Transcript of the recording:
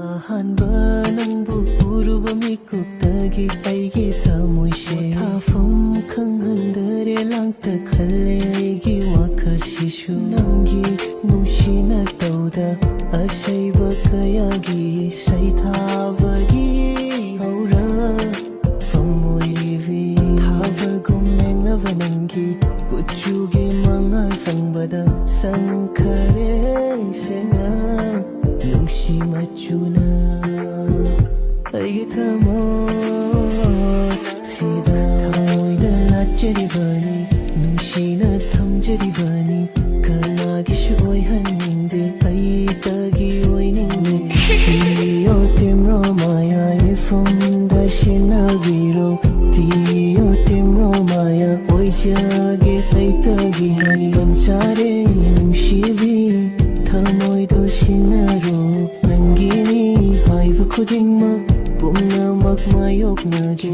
ꯑꯍꯥꯟꯕ ꯅꯪꯕꯨ ꯎꯔꯨꯕ ꯃꯤꯀꯨꯞꯇꯒꯤ ꯑꯩꯒꯤ ꯊꯃꯣꯏꯁꯦ ꯊꯥꯐꯝ ꯈꯪꯍꯟꯗꯔꯦ ꯂꯥꯡꯇꯛꯍꯜꯂꯦ ꯑꯩꯒꯤ ꯋꯥꯈꯜꯁꯤꯁꯨ ꯅꯪꯒꯤ ꯅꯨꯡꯁꯤꯅ ꯇꯧꯗ ꯑꯁꯩꯕ ꯀꯌꯥꯒꯤ ꯁꯩꯊꯥꯕꯒꯤ ꯍꯧꯔꯛꯐꯝ ꯑꯣꯏꯔꯤꯕꯤ ꯊꯥꯕꯒꯨꯝ ꯃꯦꯡꯂꯕ ꯅꯪꯒꯤ ꯀꯨꯆꯨꯒꯤ ꯃꯉꯥꯜ ꯐꯪꯕꯗ ꯁꯪꯈꯔꯦ ꯁꯦꯡꯅ ꯅꯨꯡꯁꯤ ꯃꯆꯨꯅ ꯑꯩꯒꯤ ꯊꯃꯣꯏ ꯁꯤꯗ ꯊꯃꯣꯏꯗ ꯂꯥꯠꯆꯔꯤꯕꯅꯤ ꯅꯨꯡꯁꯤꯅ ꯊꯝꯖꯔꯤꯕꯅꯤ ꯀꯅꯥꯒꯤꯁꯨ ꯑꯣꯏꯍꯟꯅꯤꯡꯗꯦ ꯑꯩꯇꯒꯤ ꯑꯣꯏꯅꯤꯡꯉꯦ ꯇꯤꯌꯣ ꯇꯤꯝꯔꯣ ꯃꯥꯌꯥ ꯏꯐꯝꯗ ꯁꯤꯟꯅꯕꯤꯔꯣ ꯇꯤꯌꯣ ꯇꯤꯝꯔꯣ ꯃꯥꯌꯥ ꯑꯣꯏꯖꯒꯦ ꯑꯩꯇꯒꯤ ꯃꯇꯝ ꯆꯥꯔꯦ ꯅꯨꯡꯁꯤꯕꯤ ꯊꯃꯣꯏꯗꯣ ꯁꯤꯟꯅꯔꯣ ꯅꯪꯒꯤꯅꯤ ꯍꯥꯏꯕ ꯈꯨꯗꯤꯡꯃꯛ ꯄꯨꯝꯅꯃꯛ ꯃꯥꯌꯣꯛꯅꯒꯦ